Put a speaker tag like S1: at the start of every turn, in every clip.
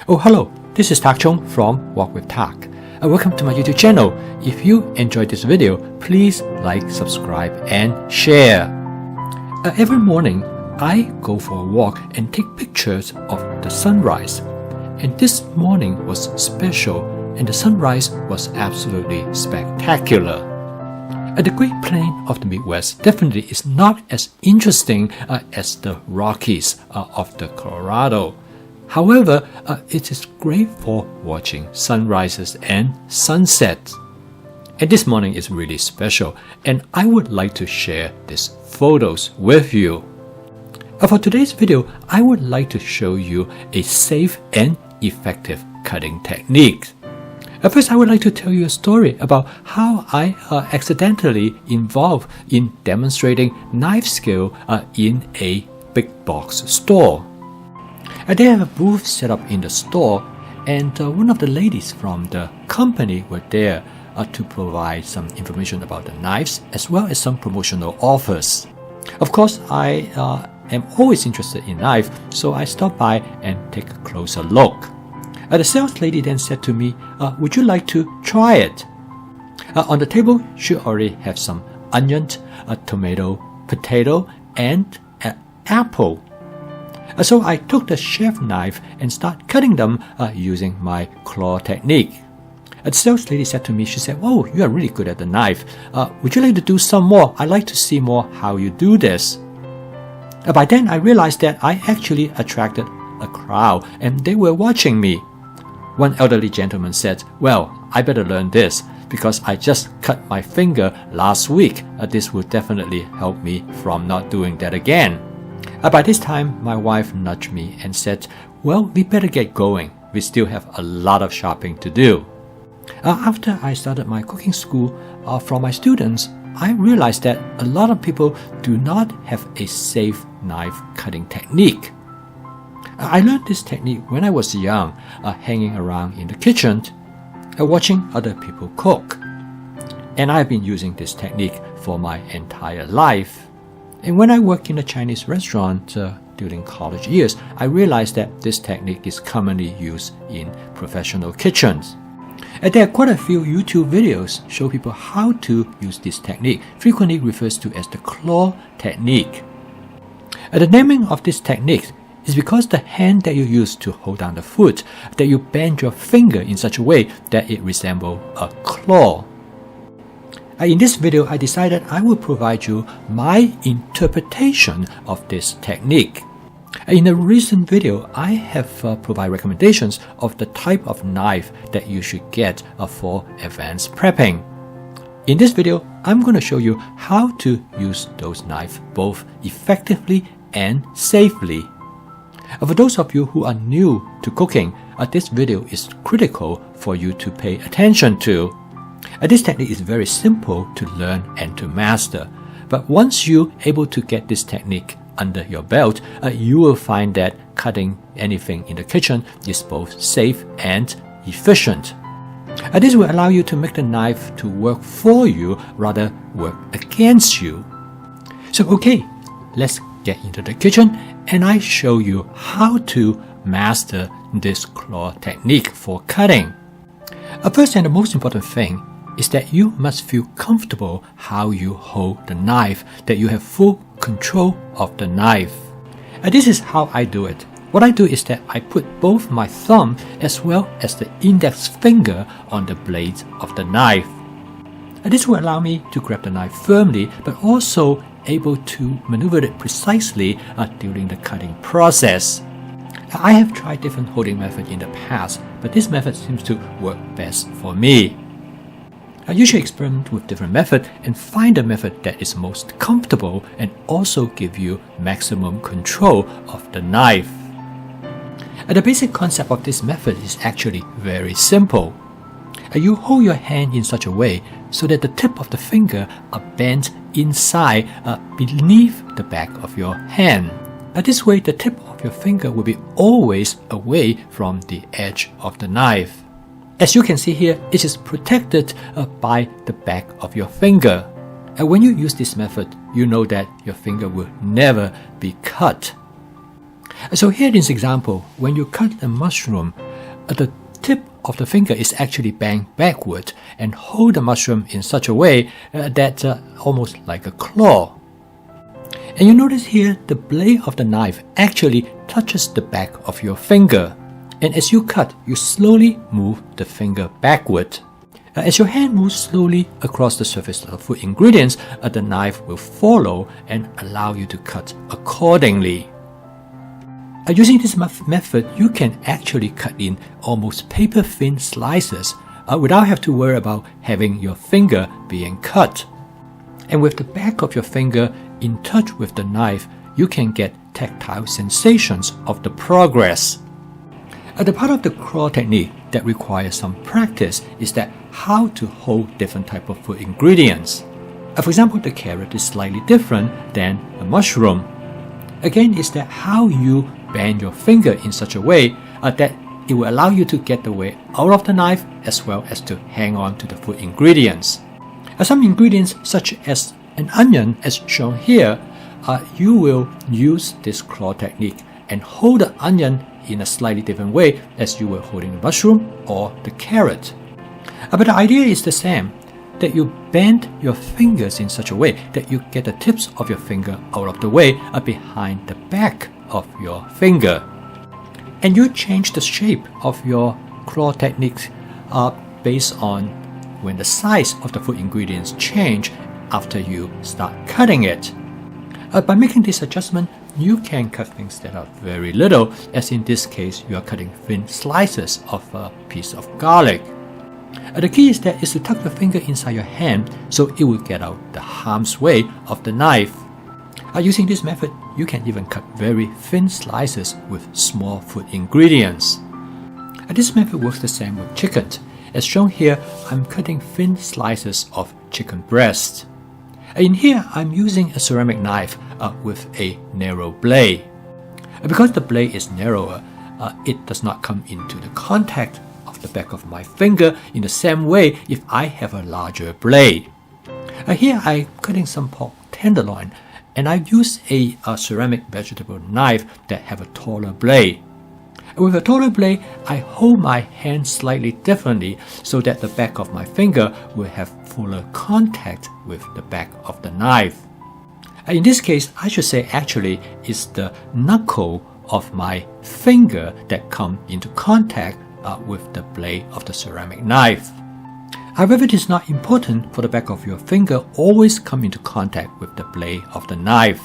S1: Oh, hello, this is Tak Chung from Walk with Tak. Welcome to my YouTube channel. If you enjoyed this video, please like, subscribe, and share. Every morning, I go for a walk and take pictures of the sunrise. And this morning was special, and the sunrise was absolutely spectacular. The Great Plain of the Midwest definitely is not as interesting as the Rockies of the Colorado. However, it is great for watching sunrises and sunsets. And this morning is really special, and I would like to share these photos with you. For today's video, I would like to show you a safe and effective cutting technique. First, I would like to tell you a story about how I accidentally involved in demonstrating knife skill in a big box store. They have a booth set up in the store, and one of the ladies from the company were there to provide some information about the knives as well as some promotional offers. Of course, I am always interested in knife, so I stopped by and take a closer look. The sales lady then said to me, would you like to try it? On the table, she already had some onion, a tomato, potato, and an apple. So I took the chef knife and started cutting them using my claw technique. The sales lady said to me, she said, "Oh, you are really good at the knife. Would you like to do some more? I'd like to see more how you do this." By then, I realized that I actually attracted a crowd and they were watching me. One elderly gentleman said, "Well, I better learn this because I just cut my finger last week. This will definitely help me from not doing that again." By this time, my wife nudged me and said, "Well, we better get going. We still have a lot of shopping to do." After I started my cooking school from my students, I realized that a lot of people do not have a safe knife cutting technique. I learned this technique when I was young, hanging around in the kitchen, watching other people cook. And I've been using this technique for my entire life. And when I worked in a Chinese restaurant during college years, I realized that this technique is commonly used in professional kitchens. And there are quite a few YouTube videos show people how to use this technique, frequently referred to as the claw technique. The naming of this technique is because the hand that you use to hold down the food, that you bend your finger in such a way that it resembles a claw. In this video, I decided I will provide you my interpretation of this technique. In a recent video, I have provided recommendations of the type of knife that you should get for advanced prepping. In this video, I'm going to show you how to use those knives both effectively and safely. For those of you who are new to cooking, this video is critical for you to pay attention to. This technique is very simple to learn and to master, but once you're able to get this technique under your belt, you will find that cutting anything in the kitchen is both safe and efficient. This will allow you to make the knife to work for you rather work against you. So okay, let's get into the kitchen and I show you how to master this claw technique for cutting. First and the most important thing is that you must feel comfortable how you hold the knife, that you have full control of the knife. This is how I do it. What I do is that I put both my thumb as well as the index finger on the blade of the knife. This will allow me to grab the knife firmly, but also able to maneuver it precisely during the cutting process. I have tried different holding methods in the past, but this method seems to work best for me. You should experiment with different methods and find the method that is most comfortable and also give you maximum control of the knife. The basic concept of this method is actually very simple. You hold your hand in such a way so that the tip of the finger are bent inside beneath the back of your hand. This way, the tip of your finger will be always away from the edge of the knife. As you can see here, it is protected by the back of your finger. And when you use this method, you know that your finger will never be cut. So here in this example, when you cut a mushroom, The tip of the finger is actually bent backward and hold the mushroom in such a way that almost like a claw. And you notice here the blade of the knife actually touches the back of your finger. And as you cut, you slowly move the finger backward. As your hand moves slowly across the surface of food ingredients, the knife will follow and allow you to cut accordingly. Using this method, you can actually cut in almost paper-thin slices without having to worry about having your finger being cut. And with the back of your finger in touch with the knife, you can get tactile sensations of the progress. The part of the claw technique that requires some practice is that how to hold different type of food ingredients. For example, the carrot is slightly different than a mushroom. Again, is that how you bend your finger in such a way that it will allow you to get the weight out of the knife as well as to hang on to the food ingredients. Some ingredients such as an onion, as shown here, you will use this claw technique and hold the onion in a slightly different way as you were holding the mushroom or the carrot. But the idea is the same, that you bend your fingers in such a way that you get the tips of your finger out of the way behind the back of your finger. And you change the shape of your claw techniques based on when the size of the food ingredients change after you start cutting it. By making this adjustment, you can cut things that are very little, as in this case you are cutting thin slices of a piece of garlic. The key is to tuck your finger inside your hand so it will get out the harm's way of the knife. Using this method, you can even cut very thin slices with small food ingredients. This method works the same with chicken. As shown here, I'm cutting thin slices of chicken breast. In here, I'm using a ceramic knife with a narrow blade. Because the blade is narrower, it does not come into the contact of the back of my finger in the same way if I have a larger blade. Here, I'm cutting some pork tenderloin, and I use a ceramic vegetable knife that have a taller blade. With a taller blade, I hold my hand slightly differently so that the back of my finger will have fuller contact with the back of the knife. In this case, I should say actually it's the knuckle of my finger that come into contact with the blade of the ceramic knife. However, it is not important for the back of your finger always come into contact with the blade of the knife.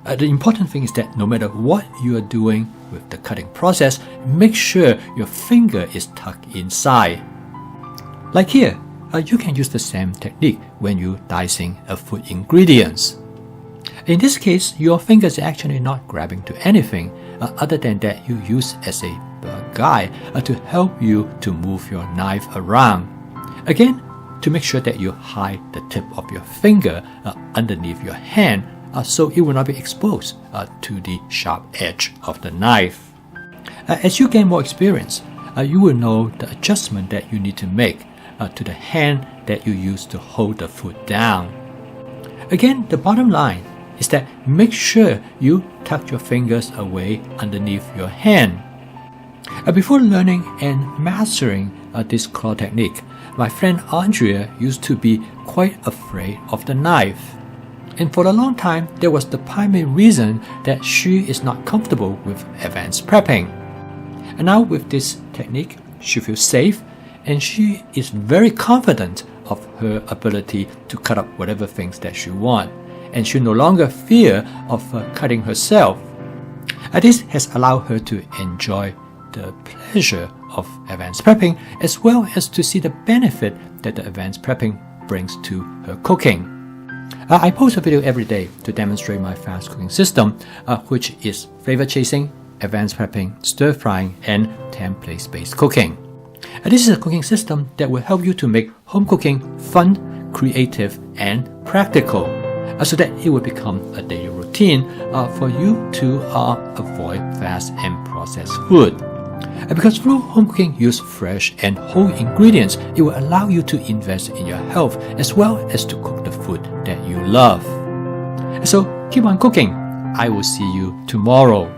S1: The important thing is that no matter what you are doing with the cutting process, make sure your finger is tucked inside. Like here, you can use the same technique when you dicing a food ingredients. In this case, your finger is actually not grabbing to anything other than that you use as a guide to help you to move your knife around. Again, to make sure that you hide the tip of your finger underneath your hand so it will not be exposed to the sharp edge of the knife. As you gain more experience, you will know the adjustment that you need to make to the hand that you use to hold the food down. Again, the bottom line is that make sure you tuck your fingers away underneath your hand. Before learning and mastering this claw technique, my friend Andrea used to be quite afraid of the knife. And for a long time, there was the primary reason that she is not comfortable with advanced prepping. And now with this technique, she feels safe and she is very confident of her ability to cut up whatever things that she wants. And she no longer fear of cutting herself. This has allowed her to enjoy the pleasure of advanced prepping as well as to see the benefit that the advanced prepping brings to her cooking. I post a video every day to demonstrate my fast cooking system, which is flavor chasing, advanced prepping, stir frying, and template-based cooking. This is a cooking system that will help you to make home cooking fun, creative, and practical, so that it will become a daily routine for you to avoid fast and processed food. Because through home cooking, use fresh and whole ingredients, it will allow you to invest in your health as well as to cook the food that you love. So keep on cooking. I will see you tomorrow.